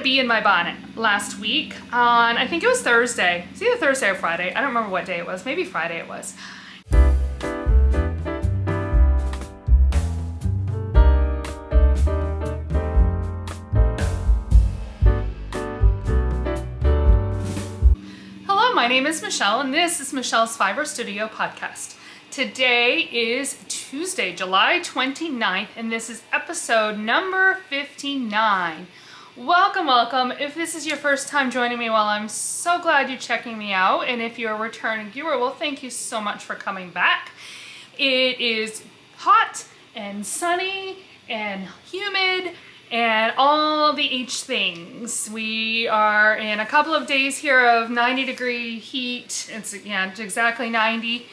a bee in my bonnet last week on, I think it was Thursday. It's either Thursday or Friday. I don't remember what day it was. Maybe Friday it was. Hello, my name is Michelle and this is Michelle's Fiber Studio podcast. Today is Tuesday, July 29th, and this is episode number 59. Welcome, welcome. If this is your first time joining me, well, I'm so glad you're checking me out. And if you're a returning viewer, well, thank you so much for coming back. It is hot and sunny and humid and all the H things. We are in a couple of days here of 90-degree heat. It's exactly 90.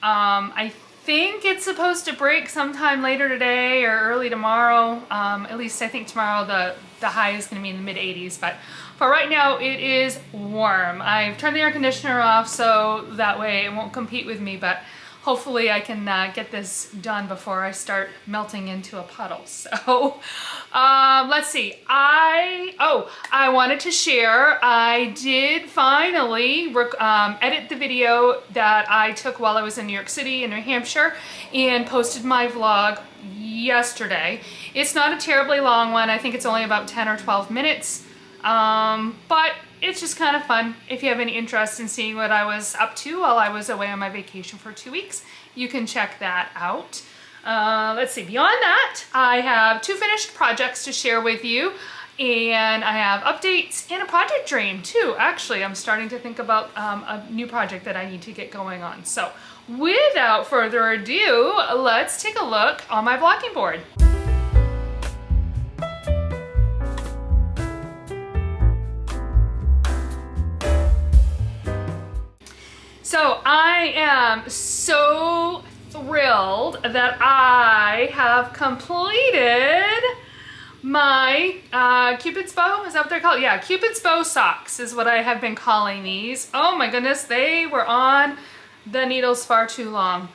I think it's supposed to break sometime later today or early tomorrow. At least I think tomorrow the high is going to be in the mid 80s, but for right now it is warm. I've turned the air conditioner off so that way it won't compete with me, but hopefully I can get this done before I start melting into a puddle. So let's see. I wanted to share, I did finally edit the video that I took while I was in New York City and New Hampshire and posted my vlog yesterday. It's not a terribly long one. I think it's only about 10 or 12 minutes, but it's just kind of fun. If you have any interest in seeing what I was up to while I was away on my vacation for 2 weeks, you can check that out. Let's see, beyond that, I have 2 finished projects to share with you, and I have updates and a project dream too. Actually, I'm starting to think about a new project that I need to get going on. So without further ado, let's take a look on my blocking board. So I am so thrilled that I have completed my Cupid's bow. Is that what they're called? Yeah, Cupid's bow socks is what I have been calling these. Oh my goodness, they were on the needles far too long.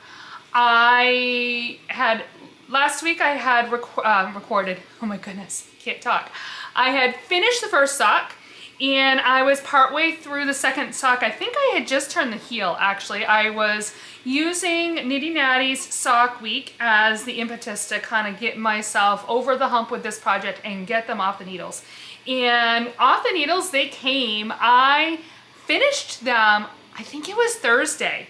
Last week I had recorded, oh my goodness, can't talk. I had finished the first sock and I was partway through the second sock. I think I had just turned the heel, actually. I was using Nitty Natty's sock week as the impetus to kind of get myself over the hump with this project and get them off the needles. And off the needles they came. I finished them, I think it was Thursday.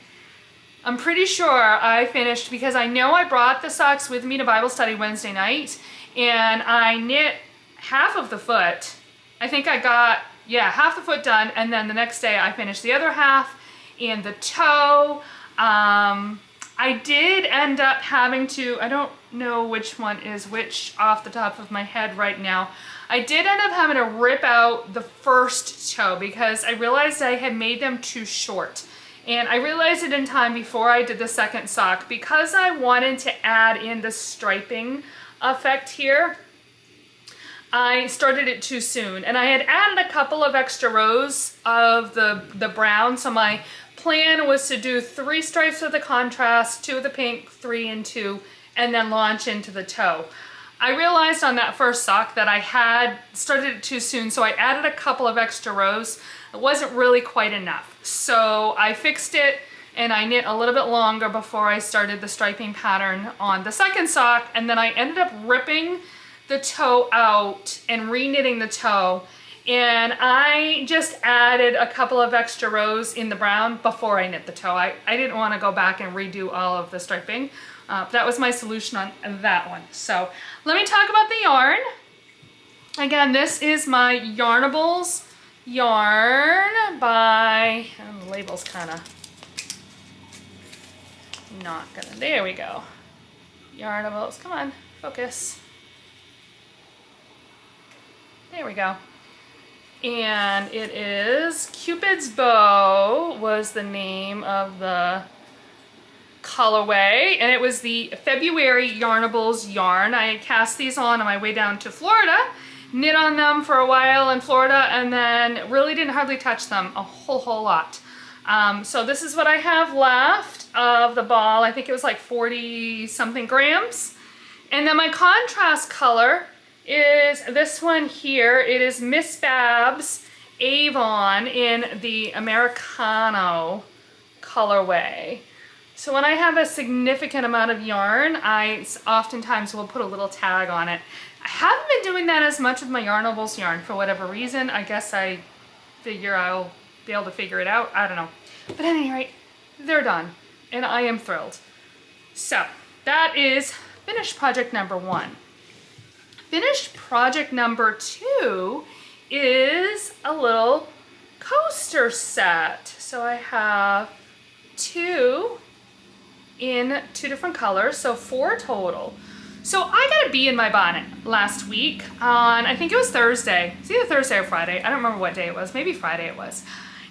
I'm pretty sure I finished because I know I brought the socks with me to Bible study Wednesday night and I knit half of the foot. I think I got, half the foot done, and then the next day I finished the other half and the toe. I did end up having to, I don't know which one is which off the top of my head right now. I did end up having to rip out the first toe because I realized I had made them too short. And I realized it in time before I did the second sock because I wanted to add in the striping effect here. I started it too soon, and I had added a couple of extra rows of the brown, so my plan was to do 3 stripes with the contrast, 2 of the pink, 3 and 2, and then launch into the toe. I realized on that first sock that I had started it too soon, so I added a couple of extra rows. It wasn't really quite enough, so I fixed it and I knit a little bit longer before I started the striping pattern on the second sock, and then I ended up ripping the toe out and re-knitting the toe, and I just added a couple of extra rows in the brown before I knit the toe. I didn't want to go back and redo all of the striping. That was my solution on that one. So let me talk about the yarn. Again, this is my Yarnables yarn by, the label's kind of not gonna, there we go. Yarnables, come on, focus. There we go. And it is Cupid's Bow was the name of the colorway, and it was the February Yarnables yarn. I cast these on my way down to Florida, knit on them for a while in Florida, and then really didn't hardly touch them a whole lot. So this is what I have left of the ball. I think it was like 40 something grams. And then my contrast color is this one here. It is Miss Babs Avon in the Americano colorway. So when I have a significant amount of yarn, I oftentimes will put a little tag on it. I haven't been doing that as much with my Yarnables yarn for whatever reason. I guess I figure I'll be able to figure it out. I don't know. But at any rate, they're done and I am thrilled. So that is finished project number 1. Finished project number 2 is a little coaster set. So I have 2 in 2 different colors, so 4 total. So I got a bee in my bonnet last week on, I think it was Thursday. It's either Thursday or Friday. I don't remember what day it was. Maybe Friday it was.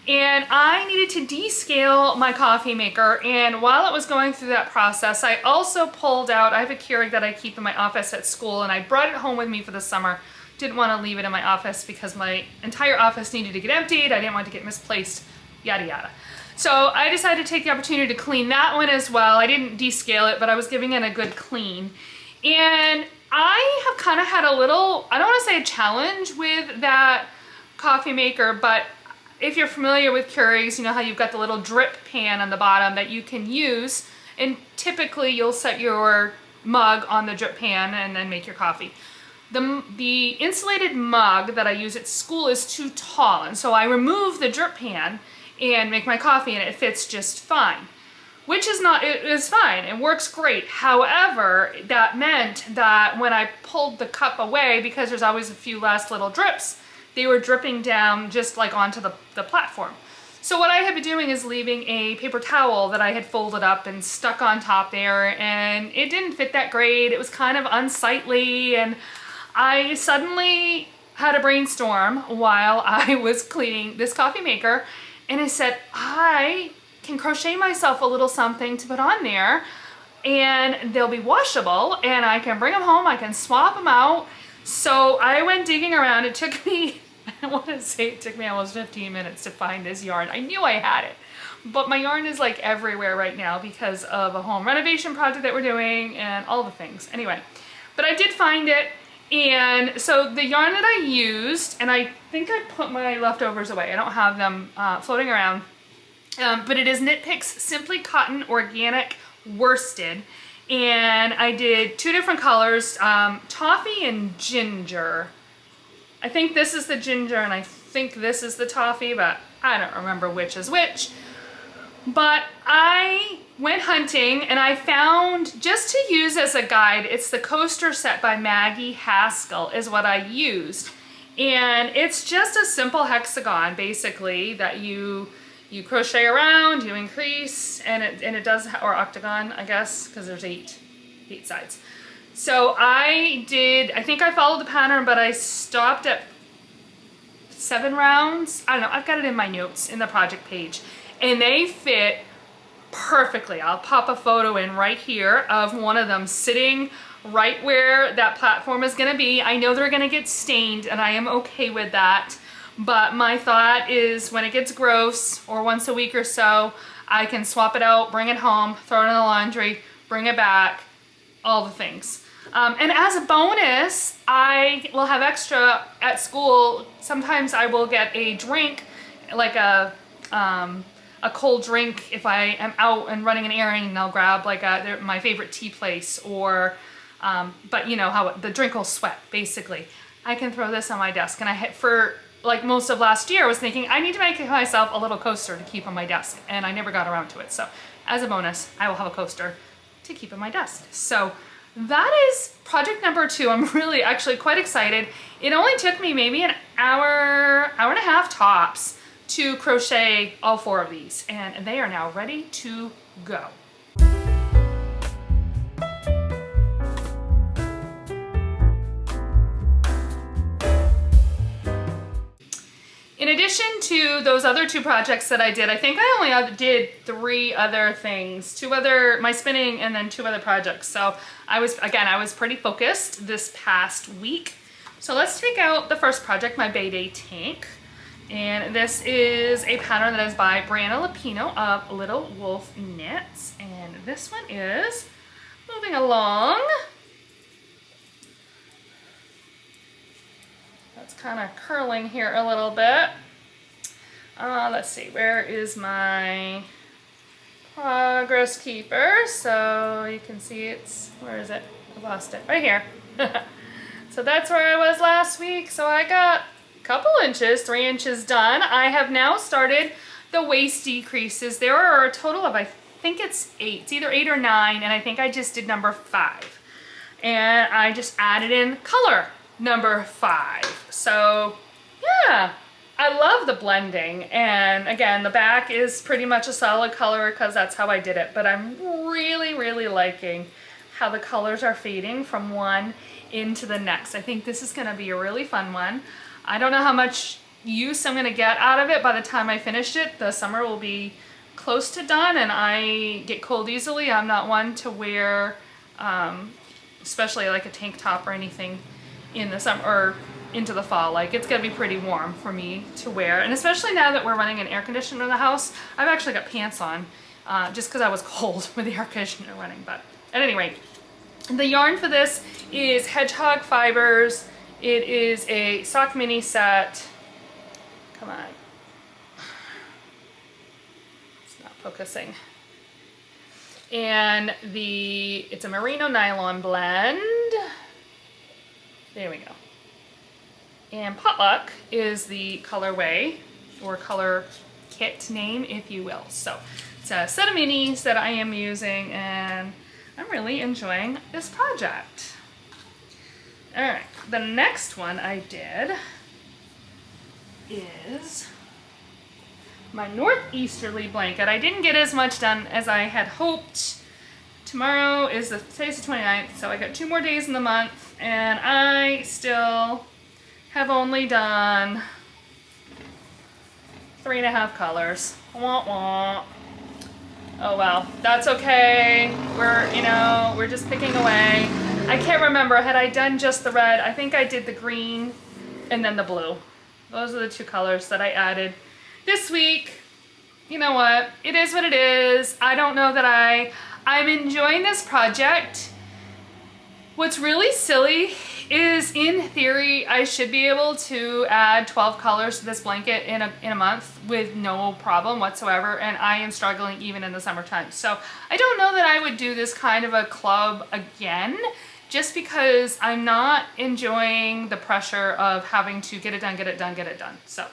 And I needed to descale my coffee maker. And while it was going through that process, I also pulled out, I have a Keurig that I keep in my office at school, and I brought it home with me for the summer. Didn't want to leave it in my office because my entire office needed to get emptied. I didn't want to get misplaced, yada yada. So I decided to take the opportunity to clean that one as well. I didn't descale it, but I was giving it a good clean. And I have kind of had a little, I don't want to say a challenge with that coffee maker, but if you're familiar with Keurigs, you know how you've got the little drip pan on the bottom that you can use, and typically you'll set your mug on the drip pan and then make your coffee. The insulated mug that I use at school is too tall, and so I remove the drip pan and make my coffee, and it fits just fine. Which is not, it is fine, it works great. However, that meant that when I pulled the cup away, because there's always a few last little drips, they were dripping down just like onto the platform. So what I had been doing is leaving a paper towel that I had folded up and stuck on top there, and it didn't fit that great. It was kind of unsightly, and I suddenly had a brainstorm while I was cleaning this coffee maker, and I said, I can crochet myself a little something to put on there, and they'll be washable, and I can bring them home, I can swap them out. So I went digging around. It took me, I want to say it took me almost 15 minutes to find this yarn. I knew I had it, but my yarn is like everywhere right now because of a home renovation project that we're doing and all the things. Anyway, but I did find it. And so the yarn that I used, and I think I put my leftovers away. I don't have them floating around. But it is Knit Picks Simply Cotton Organic Worsted. And I did 2 different colors, toffee and ginger. I think this is the ginger and I think this is the toffee, but I don't remember which is which. But I went hunting and I found, just to use as a guide, it's the coaster set by Maggie Haskell is what I used. And it's just a simple hexagon basically that you crochet around, you increase, and it does, or octagon, I guess, because there's 8 sides. So I think I followed the pattern, but I stopped at 7 rounds. I don't know, I've got it in my notes in the project page. And they fit perfectly. I'll pop a photo in right here of one of them sitting right where that platform is gonna be. I know they're gonna get stained, and I am okay with that. But my thought is when it gets gross, or once a week or so, I can swap it out, bring it home, throw it in the laundry, bring it back, all the things. And as a bonus, I will have extra at school. Sometimes I will get a drink, like a cold drink if I am out and running an errand, and I'll grab like my favorite tea place, or, but you know how the drink will sweat, basically. I can throw this on my desk, and for like most of last year, I was thinking I need to make myself a little coaster to keep on my desk, and I never got around to it. So as a bonus, I will have a coaster to keep on my desk. So that is project number 2. I'm really actually quite excited. It only took me maybe an hour and a half tops to crochet all 4 of these, and they are now ready to go. In addition to those other 2 projects that I did, I think I only did 3 other things, my spinning and then 2 other projects. So I was pretty focused this past week. So let's take out the first project, my Bay Day tank. And this is a pattern that is by Briana Luppino of Little Wolf Knits. And this one is moving along. it's kind of curling here a little bit. Let's see, where is my progress keeper? So you can see where is it? I lost it, right here. So that's where I was last week. So I got a couple inches, 3 inches done. I have now started the waist decreases. There are a total of, I think it's 8. It's either 8 or 9, and I think I just did number 5. And I just added in color number 5. So yeah, I love the blending. And again, the back is pretty much a solid color because that's how I did it. But I'm really, really liking how the colors are fading from one into the next. I think this is gonna be a really fun one. I don't know how much use I'm gonna get out of it by the time I finish it. The summer will be close to done and I get cold easily. I'm not one to wear, especially like a tank top or anything in the summer or into the fall. Like it's gonna be pretty warm for me to wear. And especially now that we're running an air conditioner in the house, I've actually got pants on just because I was cold with the air conditioner running. But at any rate, the yarn for this is Hedgehog Fibers. It is a sock mini set. Come on. It's not focusing. And it's a merino nylon blend. There we go. And Potluck is the colorway or color kit name, if you will. So it's a set of minis that I am using and I'm really enjoying this project. All right, the next one I did is my Northeasterly Blanket. I didn't get as much done as I had hoped. Today's the 29th, so I got 2 more days in the month, and I still have only done 3.5 colors. Wah, wah. Oh well, that's okay. We're just picking away. I can't remember, had I done just the red? I think I did the green and then the blue. Those are the 2 colors that I added this week. You know what? It is what it is. I don't know that I'm enjoying this project. What's really silly is, in theory, I should be able to add 12 colors to this blanket in a month with no problem whatsoever, and I am struggling even in the summertime. So I don't know that I would do this kind of a club again, just because I'm not enjoying the pressure of having to get it done, get it done, get it done. So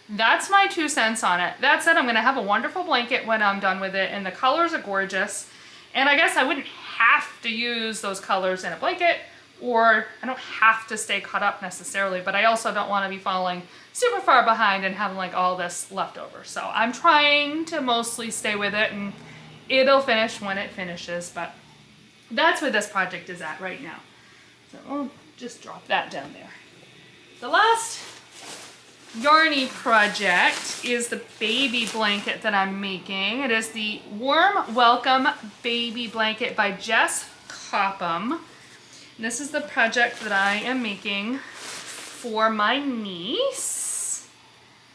that's my 2 cents on it. That said, I'm gonna have a wonderful blanket when I'm done with it, and the colors are gorgeous. And I guess I wouldn't have to use those colors in a blanket, or I don't have to stay caught up necessarily, but I also don't want to be falling super far behind and having like all this left over. So I'm trying to mostly stay with it, and it'll finish when it finishes, but that's where this project is at right now. So I'll just drop that down there. The last yarny project is the baby blanket that I'm making. It is the Warm Welcome Baby Blanket by Jess Coppom. This is the project that I am making for my niece.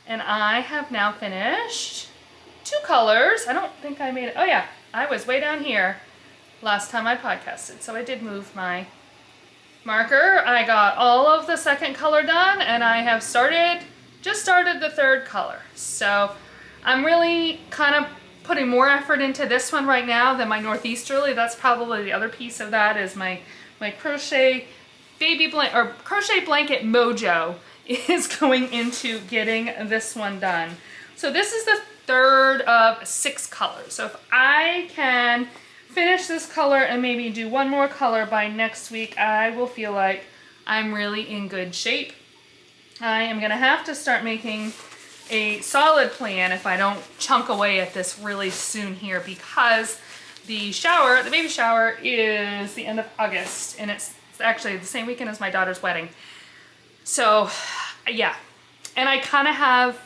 And I have now finished 2 colors. I don't think I made it. Oh yeah, I was way down here last time I podcasted. So I did move my marker. I got all of the 2nd color done, and I have just started the 3rd color. So I'm really kind of putting more effort into this one right now than my Northeasterly. That's probably the other piece of that, is my crochet crochet blanket mojo is going into getting this one done. So this is the 3rd of 6 colors. So if I can finish this color and maybe do 1 more color by next week, I will feel like I'm really in good shape. I am gonna have to start making a solid plan if I don't chunk away at this really soon here, because the baby shower is the end of August, and it's actually the same weekend as my daughter's wedding. So yeah, and I kind of have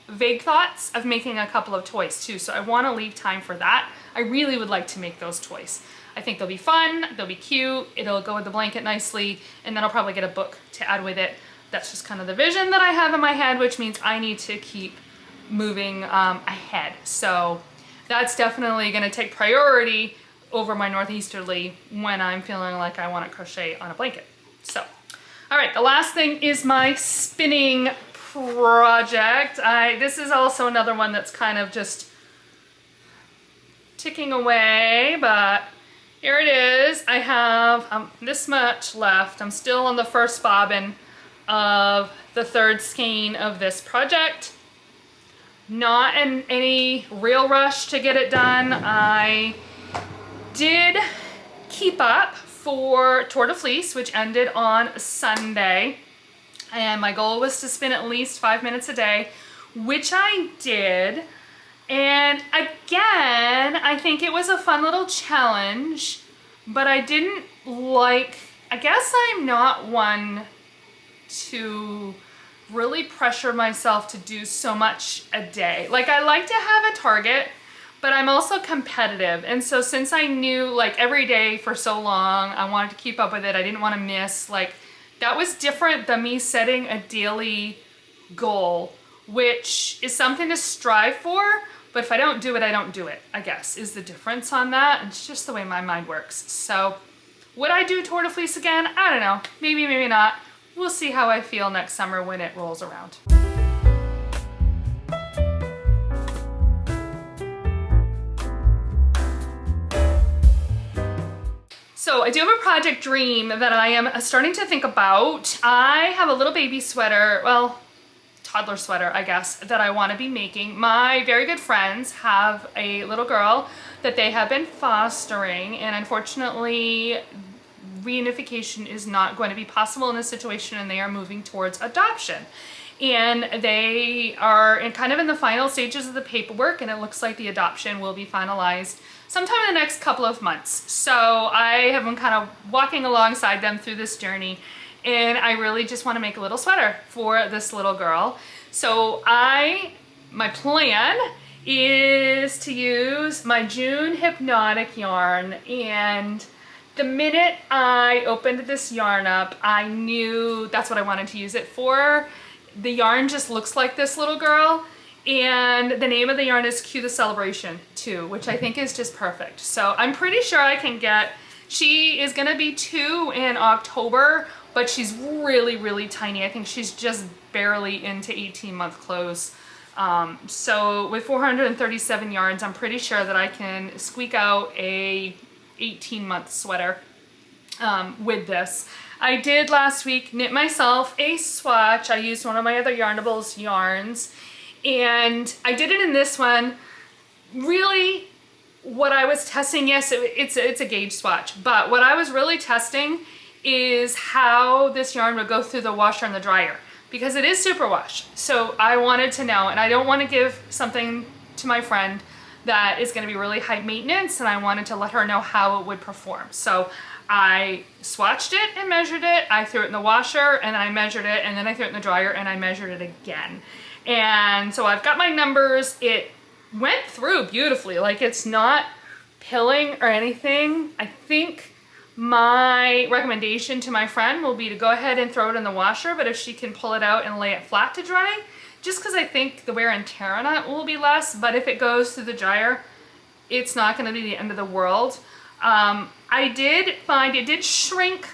vague thoughts of making a couple of toys too, so I want to leave time for that. I really would like to make those toys. I think they'll be fun, they'll be cute, it'll go with the blanket nicely, and then I'll probably get a book to add with it. That's just kind of the vision that I have in my head, which means I need to keep moving ahead. So that's definitely going to take priority over my Northeasterly when I'm feeling like I want to crochet on a blanket. So, All right, the last thing is my spinning project. This is also another one that's kind of just ticking away, but here it is. I have this much left. I'm still on the first bobbin of the third skein of this project. Not in any real rush to get it done. I did keep up for Tour de Fleece, which ended on Sunday. And my goal was to spin at least 5 minutes a day, which I did. And again, I think it was a fun little challenge, but I didn't like, I guess I'm not one to really pressure myself to do so much a day. Like, I like to have a target, but I'm also competitive. And so since I knew like every day for so long, I wanted to keep up with it. I didn't want to miss, like, that was different than me setting a daily goal, which is something to strive for. But if I don't do it, I don't do it, I guess, is the difference on that. It's just the way my mind works. So would I do Tour de Fleece again? I don't know. Maybe, maybe not. We'll see how I feel next summer when it rolls around. So I do have a project dream that I am starting to think about. I have a little baby sweater, well, toddler sweater, I guess, that I want to be making. My very good friends have a little girl that they have been fostering, and unfortunately reunification is not going to be possible in this situation, and they are moving towards adoption. And they are kind of in the final stages of the paperwork, and it looks like the adoption will be finalized sometime in the next couple of months. So I have been kind of walking alongside them through this journey, and I really just want to make a little sweater for this little girl. So my plan is to use my June Hypnotic yarn, and the minute I opened this yarn up, I knew that's what I wanted to use it for. The yarn just looks like this little girl, and the name of the yarn is Cue the Celebration too, which I think is just perfect. So I'm pretty sure I can get, she is gonna be 2 in October, but she's really, really tiny. I think she's just barely into 18-month clothes. So with 437 yarns, I'm pretty sure that I can squeak out a 18-month sweater with this. I did last week knit myself a swatch. I used one of my other Yarnables yarns, and I did it in this one. Really, what I was testing, yes, it's a gauge swatch, but what I was really testing is how this yarn would go through the washer and the dryer, because it is superwash. So I wanted to know, and I don't want to give something to my friend that is going to be really high maintenance, and I wanted to let her know how it would perform. So I swatched it and measured it. I threw it in the washer and I measured it, and then I threw it in the dryer and I measured it again. And so I've got my numbers. It went through beautifully. Like, it's not pilling or anything. I think my recommendation to my friend will be to go ahead and throw it in the washer, but if she can pull it out and lay it flat to dry, just because I think the wear and tear on it will be less, but if it goes through the dryer, it's not going to be the end of the world. I did find it did shrink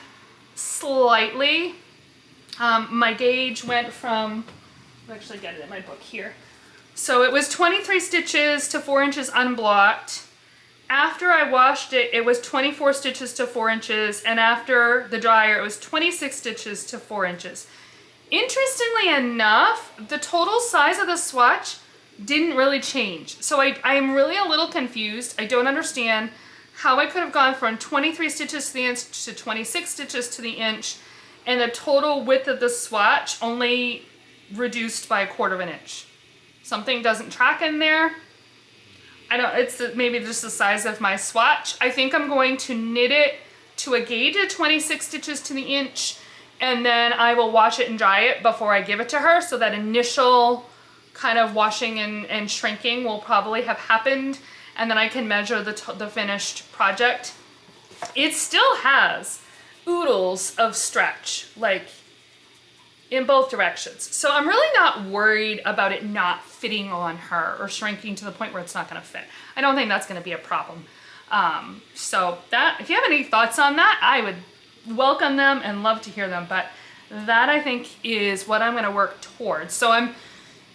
slightly. My gauge went from, I'll actually get it in my book here. So it was 23 stitches to 4 inches unblocked. After I washed it, it was 24 stitches to 4 inches, and after the dryer, it was 26 stitches to 4 inches. Interestingly enough, the total size of the swatch didn't really change. So I'm really a little confused. I don't understand how I could have gone from 23 stitches to the inch to 26 stitches to the inch, and the total width of the swatch only reduced by 1/4 inch. Something doesn't track in there. I don't, it's maybe just the size of my swatch. I think I'm going to knit it to a gauge of 26 stitches to the inch, and then I will wash it and dry it before I give it to her, so that initial kind of washing and shrinking will probably have happened, and then I can measure the finished project. It still has oodles of stretch, like in both directions. So I'm really not worried about it not fitting on her or shrinking to the point where it's not gonna fit. I don't think that's gonna be a problem. So that, if you have any thoughts on that, I would welcome them and love to hear them. But that I think is what I'm gonna work towards. So I'm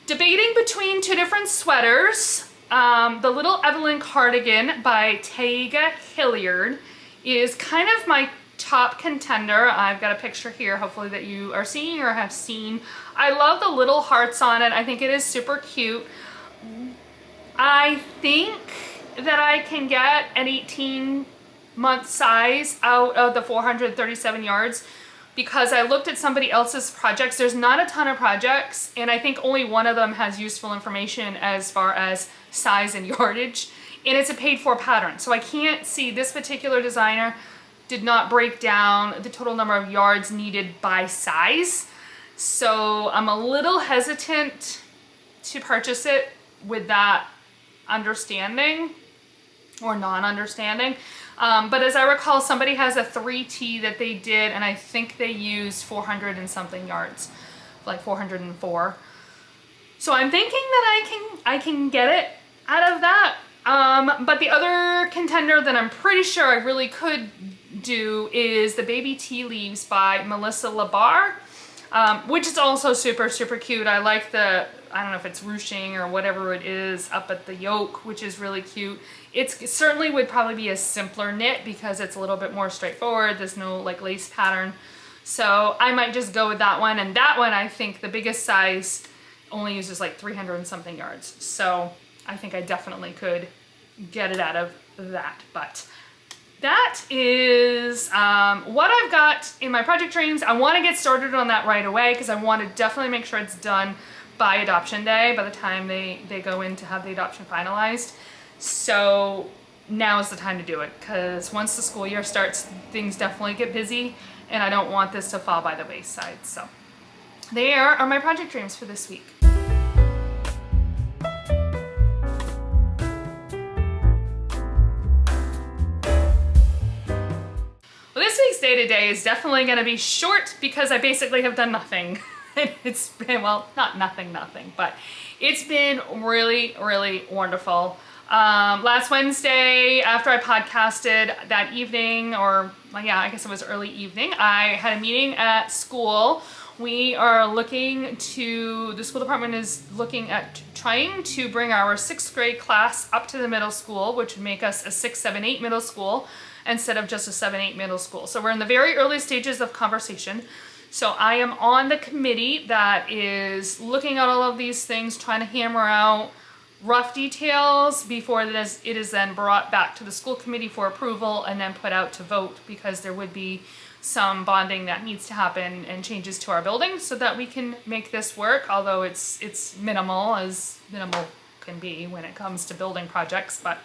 debating between two different sweaters. The little Evelyn cardigan by Taiga Hilliard is kind of my top contender. I've got a picture here, hopefully that you are seeing or have seen. I love the little hearts on it. I think it is super cute. I think that I can get an 18-month size out of the 437 yards because I looked at somebody else's projects. There's not a ton of projects, and I think only one of them has useful information as far as size and yardage, and it's a paid-for pattern. So I can't see, this particular designer did not break down the total number of yards needed by size. So I'm a little hesitant to purchase it with that understanding or non-understanding. But as I recall, somebody has a 3T that they did, and I think they used 400 and something yards, like 404. So I'm thinking that I can get it out of that. But the other contender that I'm pretty sure I really could do is the Baby Tea Leaves by LaBarre, which is also super, super cute. I like the, I don't know if it's ruching or whatever it is up at the yoke, which is really cute. It certainly would probably be a simpler knit because it's a little bit more straightforward. There's no like lace pattern. So I might just go with that one. And that one, I think the biggest size only uses like 300 and something yards. So I think I definitely could get it out of that. But that is what I've got in my project dreams. I want to get started on that right away because I want to definitely make sure it's done by adoption day, by the time they go in to have the adoption finalized. So now is the time to do it because once the school year starts, things definitely get busy and I don't want this to fall by the wayside. So there are my project dreams for this week. Well, this week's day-to-day is definitely going to be short because I basically have done nothing. It's been, well, not nothing, but it's been really, really wonderful. Last Wednesday, after I podcasted that evening, or well, yeah, I guess it was early evening, I had a meeting at school. We are looking to, the school department is looking at trying to bring our 6th grade class up to the middle school, which would make us a 6, 7, 8 middle school instead of just a 7, 8 middle school. So we're in the very early stages of conversation. So I am on the committee that is looking at all of these things, trying to hammer out rough details before it is then brought back to the school committee for approval and then put out to vote, because there would be some bonding that needs to happen and changes to our building so that we can make this work, although it's minimal, as minimal can be when it comes to building projects. But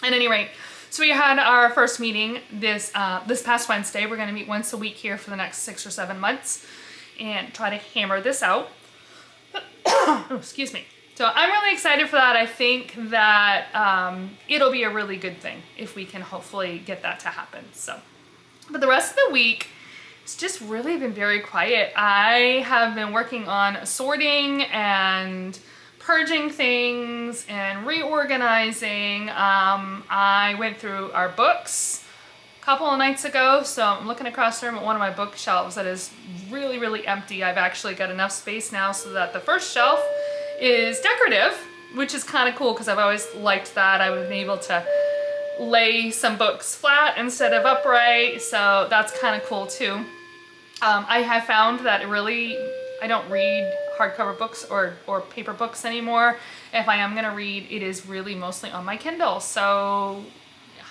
at any rate, so we had our first meeting this past Wednesday. We're going to meet once a week here for the next 6 or 7 months and try to hammer this out. Oh, excuse me. So I'm really excited for that. I think that it'll be a really good thing if we can hopefully get that to happen. So, but the rest of the week, it's just really been very quiet. I have been working on sorting and purging things and reorganizing. I went through our books a couple of nights ago, so I'm looking across the room at one of my bookshelves that is really, really empty. I've actually got enough space now so that the first shelf is decorative, which is kind of cool because I've always liked that. I've been able to lay some books flat instead of upright, so that's kind of cool too. I have found that I don't read hardcover books or paper books anymore. If I am going to read, it is really mostly on my Kindle. So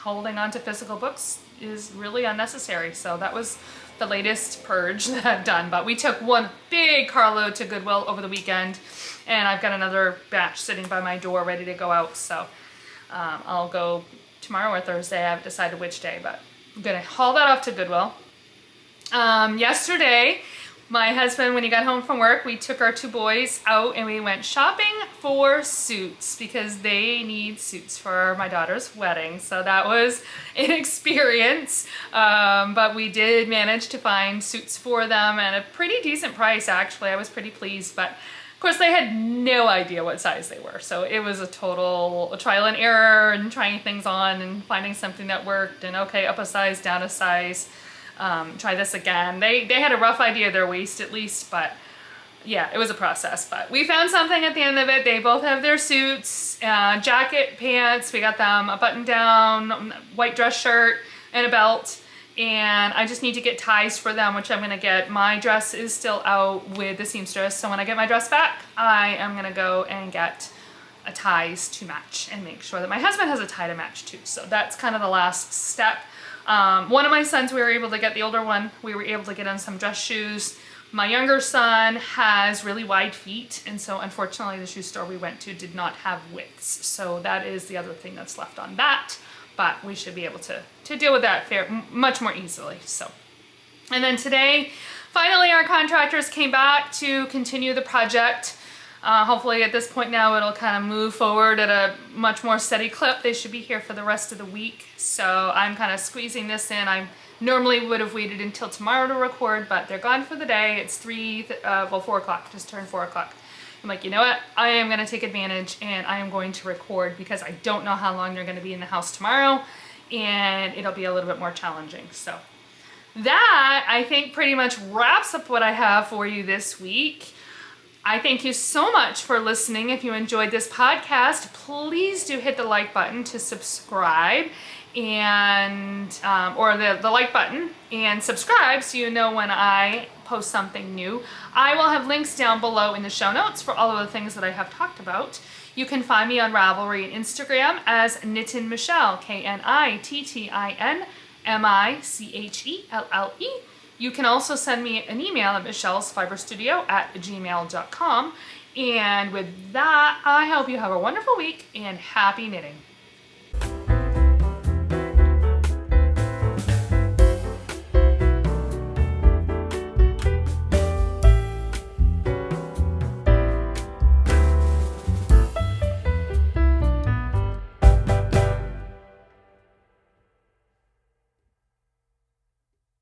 holding on to physical books is really unnecessary. So that was the latest purge that I've done. But we took one big carload to Goodwill over the weekend, and I've got another batch sitting by my door ready to go out. So I'll go tomorrow or Thursday. I haven't decided which day, but I'm going to haul that off to Goodwill. Yesterday, my husband, when he got home from work, we took our 2 boys out and we went shopping for suits because they need suits for my daughter's wedding. So that was an experience, but we did manage to find suits for them at a pretty decent price, actually. I was pretty pleased, but of course they had no idea what size they were. So it was a total trial and error and trying things on and finding something that worked and okay, up a size, down a size. try this again. They had a rough idea of their waist at least, but yeah, it was a process. But we found something at the end of it. They both have their suits, jacket, pants. We got them a button down, white dress shirt, and a belt. And I just need to get ties for them, which I'm gonna get. My dress is still out with the seamstress, so when I get my dress back, I am gonna go and get a ties to match and make sure that my husband has a tie to match too. So that's kind of the last step. One of my sons, we were able to get, the older one, we were able to get him some dress shoes. My younger son has really wide feet, and so unfortunately the shoe store we went to did not have widths. So that is the other thing that's left on that. But we should be able to deal with that much more easily. So, and then today, finally our contractors came back to continue the project. Hopefully at this point now it'll kind of move forward at a much more steady clip. They should be here for the rest of the week. So I'm kind of squeezing this in. I normally would have waited until tomorrow to record, but they're gone for the day. It's 4 o'clock, just turned 4 o'clock. I'm like, you know what? I am going to take advantage and I am going to record because I don't know how long they're going to be in the house tomorrow, and it'll be a little bit more challenging. So that, I think, pretty much wraps up what I have for you this week. I thank you so much for listening. If you enjoyed this podcast, please do hit the like button to subscribe, and or the like button and subscribe so you know when I post something new. I will have links down below in the show notes for all of the things that I have talked about. You can find me on Ravelry and Instagram as Knittin Michelle, KNITTINMICHELLE. You can also send me an email at michellesfiberstudio@gmail.com. And with that, I hope you have a wonderful week and happy knitting.